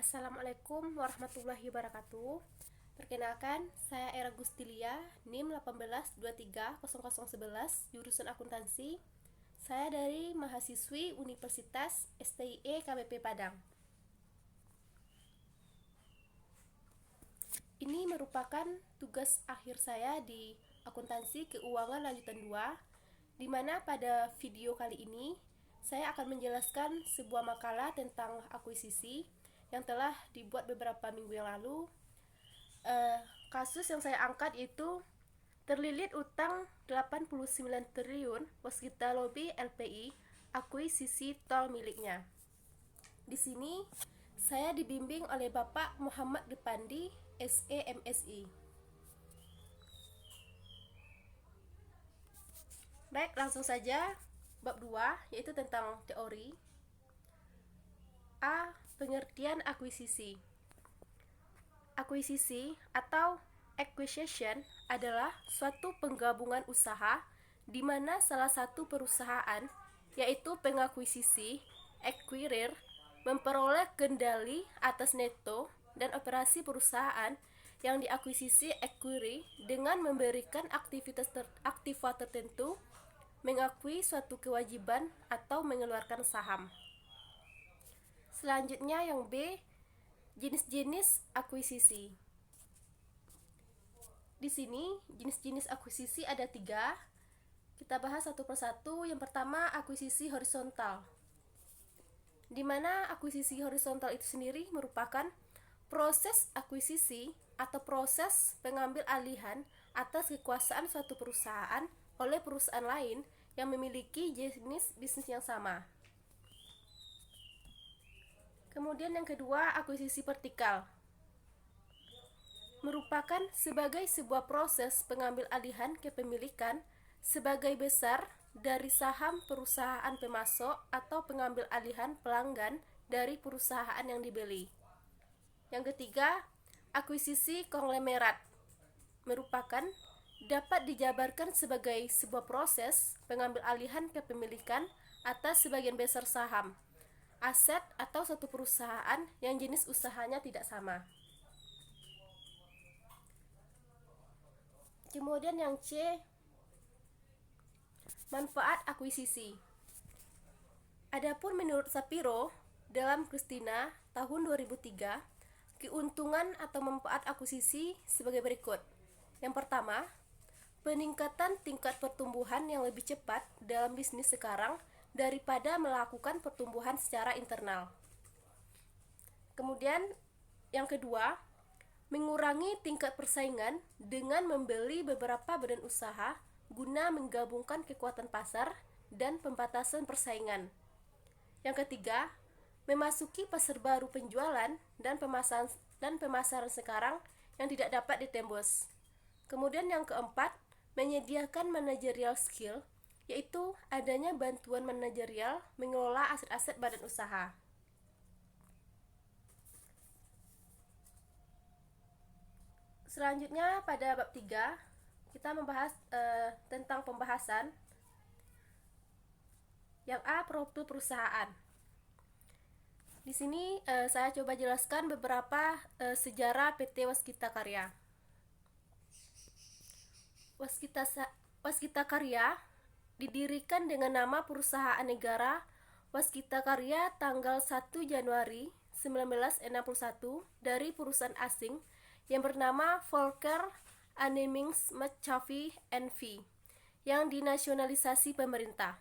Assalamualaikum warahmatullahi wabarakatuh. Perkenalkan, saya Era Gustilia, NIM 18230011, jurusan akuntansi. Saya dari mahasiswi Universitas STIE KBP Padang. Ini merupakan tugas akhir saya di akuntansi keuangan lanjutan 2, di mana pada video kali ini saya akan menjelaskan sebuah makalah tentang akuisisi yang telah dibuat beberapa minggu yang lalu. Kasus yang saya angkat itu terlilit utang 89 triliun waskita lobby LPI akuisisi tol miliknya. Di sini saya dibimbing oleh Bapak Muhammad Depandi, SE MSI. Baik, langsung saja bab 2, yaitu tentang teori. A. Pengertian akuisisi. Akuisisi atau acquisition adalah suatu penggabungan usaha di mana salah satu perusahaan, yaitu pengakuisisi, acquirer, memperoleh kendali atas neto dan operasi perusahaan yang diakuisisi acquiree dengan memberikan aktiva tertentu, mengakui suatu kewajiban atau mengeluarkan saham. Selanjutnya yang B, jenis-jenis akuisisi. Di sini jenis-jenis akuisisi ada 3. Kita bahas satu persatu. Yang pertama, akuisisi horizontal, di mana akuisisi horizontal itu sendiri merupakan proses akuisisi atau proses pengambil alihan atas kekuasaan suatu perusahaan oleh perusahaan lain yang memiliki jenis bisnis yang sama. Kemudian yang kedua, akuisisi vertikal, merupakan sebagai sebuah proses pengambil alihan kepemilikan sebagai besar dari saham perusahaan pemasok atau pengambil alihan pelanggan dari perusahaan yang dibeli. Yang ketiga, akuisisi konglomerat, merupakan dapat dijabarkan sebagai sebuah proses pengambil alihan kepemilikan atas sebagian besar saham, aset atau suatu perusahaan yang jenis usahanya tidak sama. Kemudian yang C, manfaat akuisisi. Adapun menurut Sapiro dalam Christina tahun 2003, keuntungan atau manfaat akuisisi sebagai berikut. Yang pertama, peningkatan tingkat pertumbuhan yang lebih cepat dalam bisnis sekarang daripada melakukan pertumbuhan secara internal. Kemudian yang kedua, mengurangi tingkat persaingan dengan membeli beberapa badan usaha guna menggabungkan kekuatan pasar dan pembatasan persaingan. Yang ketiga, memasuki pasar baru penjualan dan pemasaran sekarang yang tidak dapat ditembus. Kemudian yang keempat, menyediakan managerial skill, yaitu adanya bantuan manajerial mengelola aset-aset badan usaha. Selanjutnya pada bab 3 kita membahas tentang pembahasan. Yang A, profil perusahaan. Di sini saya coba jelaskan beberapa sejarah PT Waskita Karya. Waskita Karya didirikan dengan nama perusahaan negara Waskita Karya tanggal 1 Januari 1961 dari perusahaan asing yang bernama Volker Annemings McAfee N.V. yang dinasionalisasi pemerintah.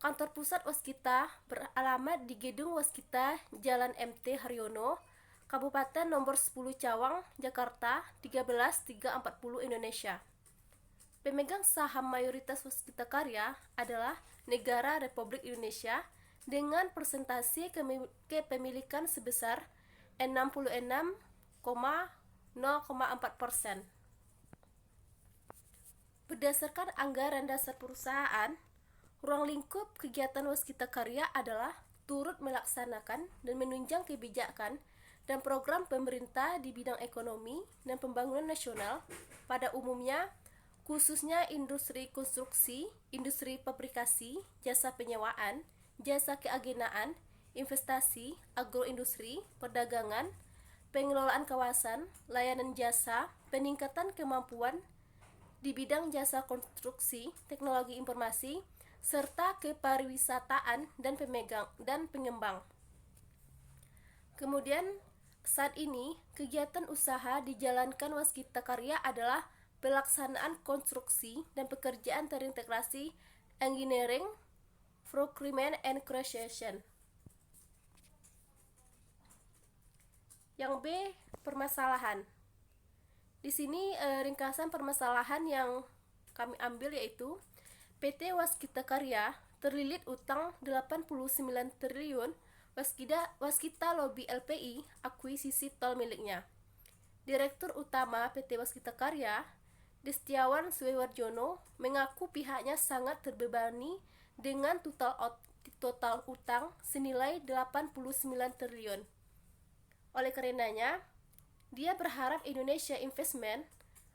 Kantor pusat Waskita beralamat di Gedung Waskita, Jalan MT Haryono, Kabupaten Nomor 10 Cawang, Jakarta 13340 Indonesia. Pemegang saham mayoritas Waskita Karya adalah Negara Republik Indonesia dengan persentase kepemilikan sebesar 66,04%. Berdasarkan anggaran dasar perusahaan, ruang lingkup kegiatan Waskita Karya adalah turut melaksanakan dan menunjang kebijakan dan program pemerintah di bidang ekonomi dan pembangunan nasional pada umumnya, khususnya industri konstruksi, industri fabrikasi, jasa penyewaan, jasa keagenaan, investasi, agroindustri, perdagangan, pengelolaan kawasan, layanan jasa, peningkatan kemampuan di bidang jasa konstruksi, teknologi informasi, serta kepariwisataan dan pengembang. Kemudian saat ini kegiatan usaha dijalankan Waskita Karya adalah pelaksanaan konstruksi dan pekerjaan terintegrasi engineering, procurement, and creation. Yang B, permasalahan. Di sini ringkasan permasalahan yang kami ambil yaitu PT Waskita Karya terlilit utang 89 triliun Waskita Lobby LPI akuisisi tol miliknya. Direktur Utama PT Waskita Karya, Destiawan Suewarjono, mengaku pihaknya sangat terbebani dengan total utang senilai 89 triliun. Oleh karenanya, dia berharap Indonesia Investment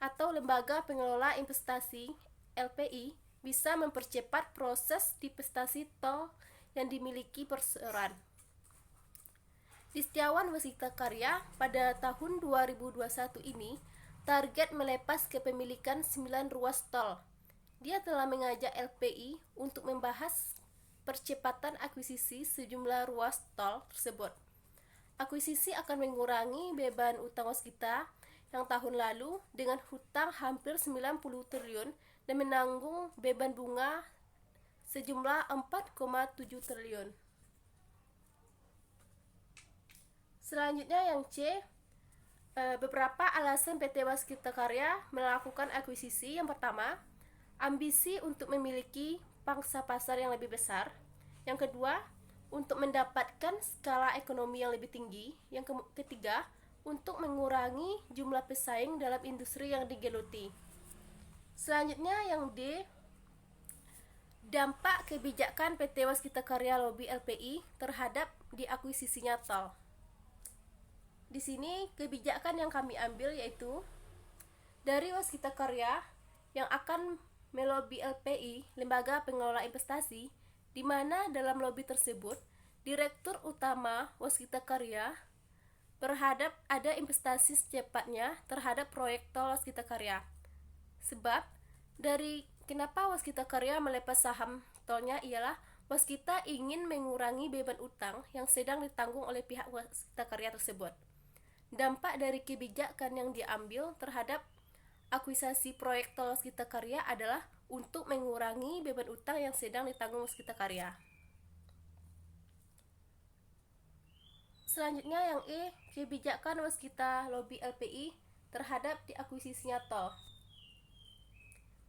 atau Lembaga Pengelola Investasi LPI bisa mempercepat proses divestasi tol yang dimiliki perseroan. Destiawan Waskita Karya pada tahun 2021 ini target melepas kepemilikan 9 ruas tol. Dia telah mengajak LPI untuk membahas percepatan akuisisi sejumlah ruas tol tersebut. Akuisisi akan mengurangi beban utang Waskita yang tahun lalu dengan hutang hampir 90 triliun dan menanggung beban bunga sejumlah 4,7 triliun. Selanjutnya yang C, beberapa alasan PT Waskita Karya melakukan akuisisi. Yang pertama, ambisi untuk memiliki pangsa pasar yang lebih besar. Yang kedua, untuk mendapatkan skala ekonomi yang lebih tinggi. Yang ketiga, untuk mengurangi jumlah pesaing dalam industri yang digeluti. Selanjutnya yang D, dampak kebijakan PT Waskita Karya Lobby LPI terhadap diakuisisinya tol. Di sini kebijakan yang kami ambil yaitu dari Waskita Karya yang akan melobi LPI, Lembaga Pengelola Investasi, di mana dalam lobi tersebut Direktur Utama Waskita Karya berhadap ada investasi secepatnya terhadap proyek tol Waskita Karya. Sebab dari kenapa Waskita Karya melepas saham tolnya ialah Waskita ingin mengurangi beban utang yang sedang ditanggung oleh pihak Waskita Karya tersebut. Dampak dari kebijakan yang diambil terhadap akuisisi proyek tol Waskita Karya adalah untuk mengurangi beban utang yang sedang ditanggung Waskita Karya. Selanjutnya yang E, kebijakan Waskita Lobby LPI terhadap diakuisisinya tol.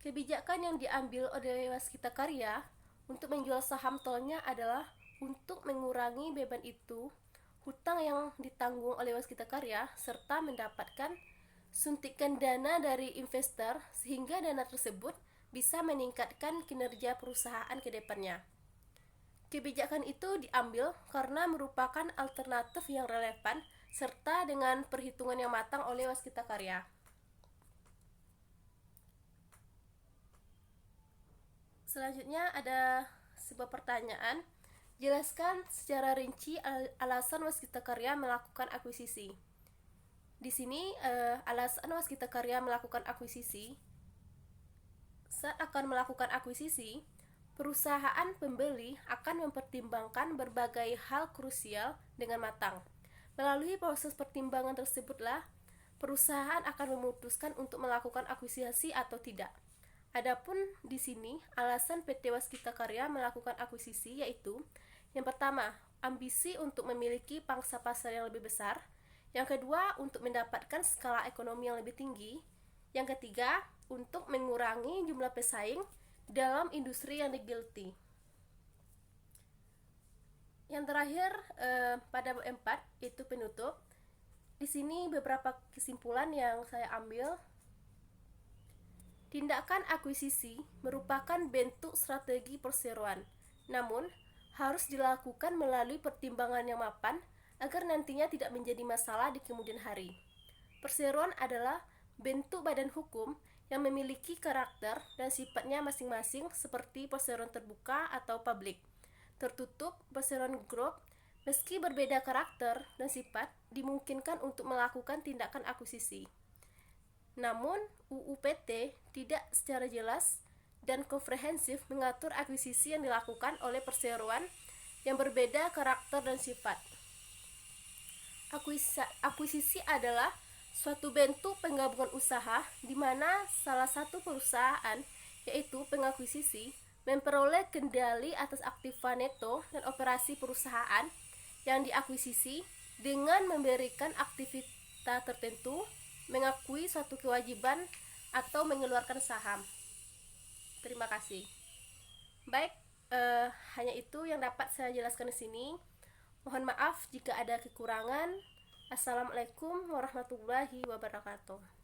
Kebijakan yang diambil oleh Waskita Karya untuk menjual saham tolnya adalah untuk mengurangi beban itu, hutang yang ditanggung oleh Waskita Karya, serta mendapatkan suntikan dana dari investor sehingga dana tersebut bisa meningkatkan kinerja perusahaan ke depannya. Kebijakan itu diambil karena merupakan alternatif yang relevan serta dengan perhitungan yang matang oleh Waskita Karya. Selanjutnya ada sebuah pertanyaan. Jelaskan secara rinci alasan Waskita Karya melakukan akuisisi. Di sini alasan Waskita Karya melakukan akuisisi. Saat akan melakukan akuisisi, perusahaan pembeli akan mempertimbangkan berbagai hal krusial dengan matang. Melalui proses pertimbangan tersebutlah, perusahaan akan memutuskan untuk melakukan akuisisi atau tidak. Adapun di sini alasan PT Waskita Karya melakukan akuisisi yaitu yang pertama, ambisi untuk memiliki pangsa pasar yang lebih besar. Yang kedua, untuk mendapatkan skala ekonomi yang lebih tinggi. Yang ketiga, untuk mengurangi jumlah pesaing dalam industri yang digeluti. Yang terakhir pada bab 4 itu penutup. Di sini beberapa kesimpulan yang saya ambil. Tindakan akuisisi merupakan bentuk strategi perseroan, namun harus dilakukan melalui pertimbangan yang mapan agar nantinya tidak menjadi masalah di kemudian hari. Perseroan adalah bentuk badan hukum yang memiliki karakter dan sifatnya masing-masing seperti perseroan terbuka atau publik, tertutup, perseroan grup, Meski berbeda karakter dan sifat, dimungkinkan untuk melakukan tindakan akuisisi. Namun, UU PT tidak secara jelas dan komprehensif mengatur akuisisi yang dilakukan oleh perseroan yang berbeda karakter dan sifat. Akuisisi adalah suatu bentuk penggabungan usaha di mana salah satu perusahaan, yaitu pengakuisisi, memperoleh kendali atas aktiva neto dan operasi perusahaan yang diakuisisi dengan memberikan aktivitas tertentu, mengakui suatu kewajiban, atau mengeluarkan saham. Terima kasih. Baik, hanya itu yang dapat saya jelaskan di sini. Mohon maaf jika ada kekurangan. Assalamualaikum warahmatullahi wabarakatuh.